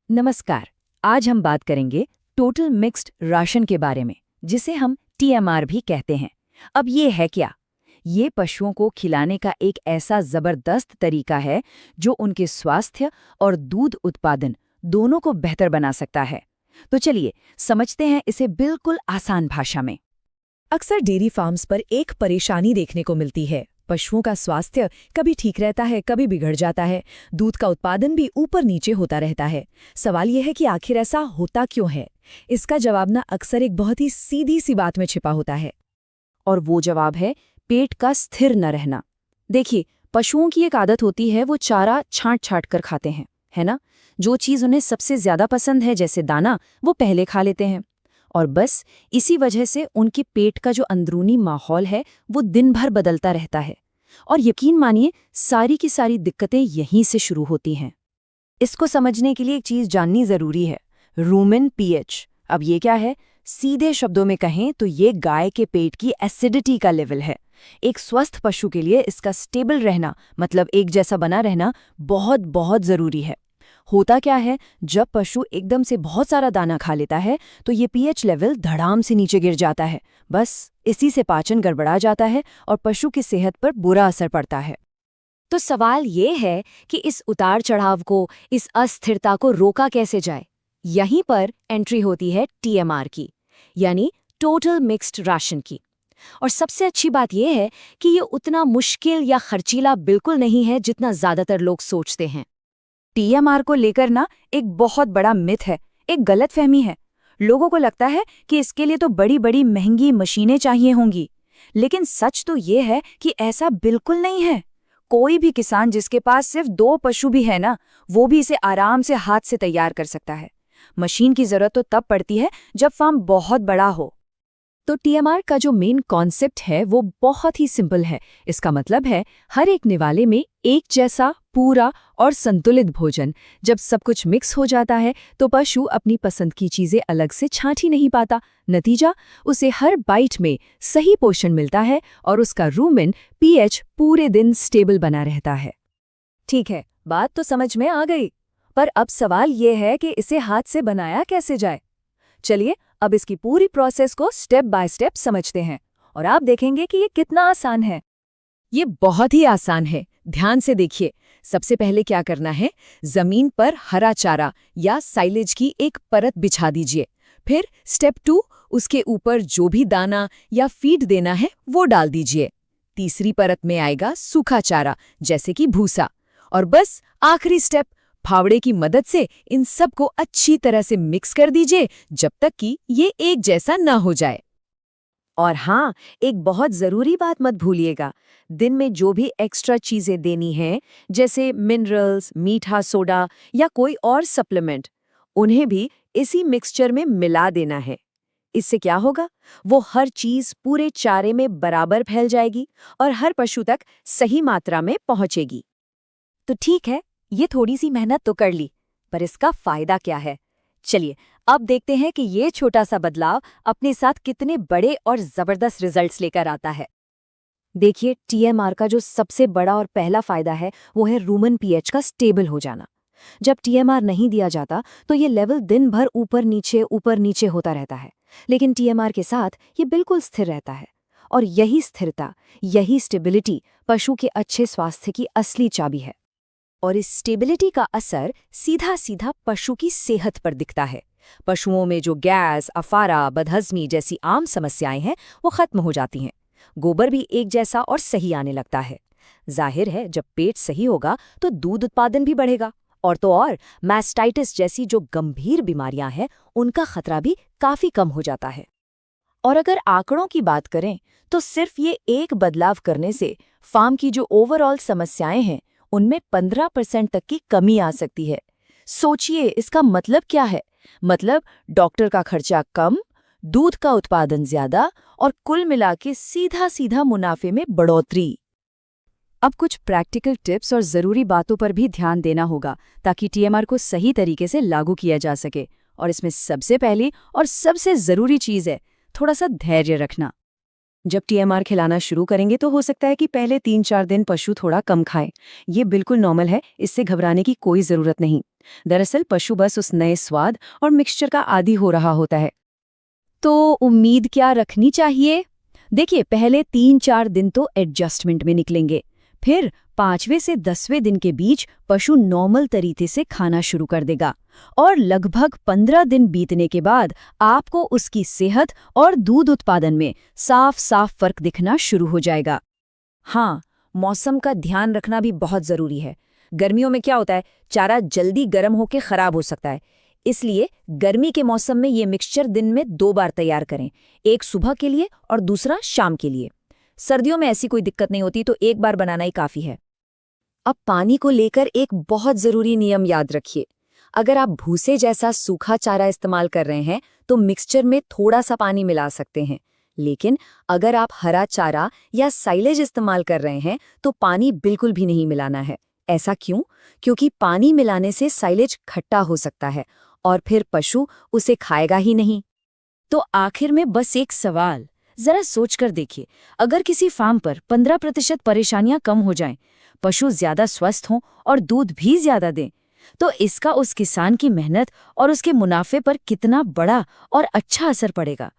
नमस्कार। आज हम बात करेंगे टोटल मिक्स्ड राशन के बारे में, जिसे हम टीएमआर भी कहते हैं। अब ये है क्या? ये पशुओं को खिलाने का एक ऐसा जबरदस्त तरीका है जो उनके स्वास्थ्य और दूध उत्पादन दोनों को बेहतर बना सकता है। तो चलिए समझते हैं इसे बिल्कुल आसान भाषा में। अक्सर डेयरी फार्म्स पर एक परेशानी देखने को मिलती है। पशुओं का स्वास्थ्य कभी ठीक रहता है, कभी बिगड़ जाता है। दूध का उत्पादन भी ऊपर नीचे होता रहता है। सवाल यह है कि आखिर ऐसा होता क्यों है? इसका जवाब ना अक्सर एक बहुत ही सीधी सी बात में छिपा होता है। और वो जवाब है पेट का स्थिर न रहना। देखिए, पशुओं की एक आदत होती है, वो चारा छांट छांट कर खाते हैं, है ना? जो चीज़ उन्हें सबसे ज्यादा पसंद है, जैसे दाना, वो पहले खा लेते हैं। और बस इसी वजह से उनके पेट का जो अंदरूनी माहौल है वो दिन भर बदलता रहता है। और यकीन मानिए, सारी की सारी दिक्कतें यहीं से शुरू होती हैं। इसको समझने के लिए एक चीज़ जाननी ज़रूरी है, रूमेन पीएच। अब ये क्या है? सीधे शब्दों में कहें तो ये गाय के पेट की एसिडिटी का लेवल है। एक स्वस्थ पशु के लिए इसका स्टेबल रहना, मतलब एक जैसा बना रहना, बहुत बहुत ज़रूरी है। होता क्या है, जब पशु एकदम से बहुत सारा दाना खा लेता है तो ये पीएच लेवल धड़ाम से नीचे गिर जाता है। बस इसी से पाचन गड़बड़ा जाता है और पशु की सेहत पर बुरा असर पड़ता है। तो सवाल ये है कि इस उतार चढ़ाव को, इस अस्थिरता को रोका कैसे जाए? यहीं पर एंट्री होती है टीएमआर की, यानी टोटल मिक्स्ड राशन की। और सबसे अच्छी बात यह है कि ये उतना मुश्किल या खर्चीला बिल्कुल नहीं है जितना ज्यादातर लोग सोचते हैं। टीएमआर को लेकर ना एक बहुत बड़ा मिथ है, एक गलतफहमी है। लोगों को लगता है कि इसके लिए तो बड़ी बड़ी महंगी मशीनें चाहिए होंगी, लेकिन सच तो ये है कि ऐसा बिल्कुल नहीं है। कोई भी किसान जिसके पास सिर्फ 2 पशु भी है ना, वो भी इसे आराम से हाथ से तैयार कर सकता है। मशीन की जरूरत तो तब पड़ती है जब फार्म बहुत बड़ा हो। तो टीएमआर का जो मेन कॉन्सेप्ट है वो बहुत ही सिंपल है। इसका मतलब है हर एक निवाले में एक जैसा, पूरा और संतुलित भोजन। जब सब कुछ मिक्स हो जाता है तो पशु अपनी पसंद की चीजें अलग से छांट ही नहीं पाता। नतीजा, उसे हर बाइट में सही पोषण मिलता है और उसका रूमेन पीएच पूरे दिन स्टेबल बना रहता है। ठीक है, बात तो समझ में आ गई, पर अब सवाल ये है कि इसे हाथ से बनाया कैसे जाए। चलिए अब इसकी पूरी प्रोसेस को स्टेप बाय स्टेप समझते हैं और आप देखेंगे कि ये कितना आसान है। ये बहुत ही आसान है, ध्यान से देखिए। सबसे पहले क्या करना है, जमीन पर हरा चारा या साइलेज की एक परत बिछा दीजिए। फिर स्टेप 2, उसके ऊपर जो भी दाना या फीड देना है वो डाल दीजिए। तीसरी परत में आएगा सूखा चारा, जैसे कि भूसा। और बस आखिरी स्टेप, फावड़े की मदद से इन सब को अच्छी तरह से मिक्स कर दीजिए जब तक कि ये एक जैसा ना हो जाए। और हाँ, एक बहुत ज़रूरी बात मत भूलिएगा, दिन में जो भी एक्स्ट्रा चीज़ें देनी हैं, जैसे मिनरल्स, मीठा सोडा या कोई और सप्लीमेंट, उन्हें भी इसी मिक्सचर में मिला देना है। इससे क्या होगा, वो हर चीज़ पूरे चारे में बराबर फैल जाएगी और हर पशु तक सही मात्रा में पहुंचेगी। तो ठीक है, ये थोड़ी सी मेहनत तो कर ली, पर इसका फायदा क्या है? चलिए अब देखते हैं कि ये छोटा सा बदलाव अपने साथ कितने बड़े और जबरदस्त रिजल्ट्स लेकर आता है। देखिए, टीएमआर का जो सबसे बड़ा और पहला फायदा है वो है रूमेन पीएच का स्टेबल हो जाना। जब टीएमआर नहीं दिया जाता तो ये लेवल दिन भर ऊपर नीचे होता रहता है, लेकिन टीएमआर के साथ ये बिल्कुल स्थिर रहता है। और यही स्थिरता, यही स्टेबिलिटी पशु के अच्छे स्वास्थ्य की असली चाबी है। और इस स्टेबिलिटी का असर सीधा सीधा पशु की सेहत पर दिखता है। पशुओं में जो गैस, अफारा, बदहजमी जैसी आम समस्याएं हैं वो खत्म हो जाती हैं। गोबर भी एक जैसा और सही आने लगता है। जाहिर है, जब पेट सही होगा तो दूध उत्पादन भी बढ़ेगा, और तो और मैस्टाइटिस जैसी जो गंभीर बीमारियां हैं उनका खतरा भी काफी कम हो जाता है। और अगर आंकड़ों की बात करें तो सिर्फ ये एक बदलाव करने से फार्म की जो ओवरऑल समस्याएं हैं उनमें 15% तक की कमी आ सकती है। सोचिए, इसका मतलब क्या है? मतलब डॉक्टर का खर्चा कम, दूध का उत्पादन ज्यादा और कुल मिला के सीधा सीधा मुनाफे में बढ़ोतरी। अब कुछ प्रैक्टिकल टिप्स और ज़रूरी बातों पर भी ध्यान देना होगा ताकि टीएमआर को सही तरीके से लागू किया जा सके। और इसमें सबसे पहली और सबसे ज़रूरी चीज़ है थोड़ा सा धैर्य रखना। जब टीएमआर खिलाना शुरू करेंगे तो हो सकता है कि पहले 3-4 दिन पशु थोड़ा कम खाए। ये बिल्कुल नॉर्मल है, इससे घबराने की कोई जरूरत नहीं। दरअसल पशु बस उस नए स्वाद और मिक्सचर का आदी हो रहा होता है। तो उम्मीद क्या रखनी चाहिए? देखिए, पहले 3-4 दिन तो एडजस्टमेंट में निकलेंगे। फिर 5वें से 10वें दिन के बीच पशु नॉर्मल तरीके से खाना शुरू कर देगा और लगभग 15 दिन बीतने के बाद आपको उसकी सेहत और दूध उत्पादन में साफ साफ फर्क दिखना शुरू हो जाएगा। हाँ, मौसम का ध्यान रखना भी बहुत जरूरी है। गर्मियों में क्या होता है, चारा जल्दी गर्म होकर खराब हो सकता है। इसलिए गर्मी के मौसम में ये मिक्सचर दिन में 2 बार तैयार करें, एक सुबह के लिए और दूसरा शाम के लिए। सर्दियों में ऐसी कोई दिक्कत नहीं होती, तो एक बार बनाना ही काफी है। अब पानी को लेकर एक बहुत जरूरी नियम याद रखिए। अगर आप भूसे जैसा सूखा चारा इस्तेमाल कर रहे हैं तो मिक्सचर में थोड़ा सा पानी मिला सकते हैं, लेकिन अगर आप हरा चारा या साइलेज इस्तेमाल कर रहे हैं तो पानी बिल्कुल भी नहीं मिलाना है। ऐसा क्यों? क्योंकि पानी मिलाने से साइलेज खट्टा हो सकता है और फिर पशु उसे खाएगा ही नहीं। तो आखिर में बस एक सवाल, जरा सोचकर देखिए, अगर किसी फार्म पर 15% परेशानियां कम हो जाएं, पशु ज्यादा स्वस्थ हों और दूध भी ज्यादा दें, तो इसका उस किसान की मेहनत और उसके मुनाफे पर कितना बड़ा और अच्छा असर पड़ेगा।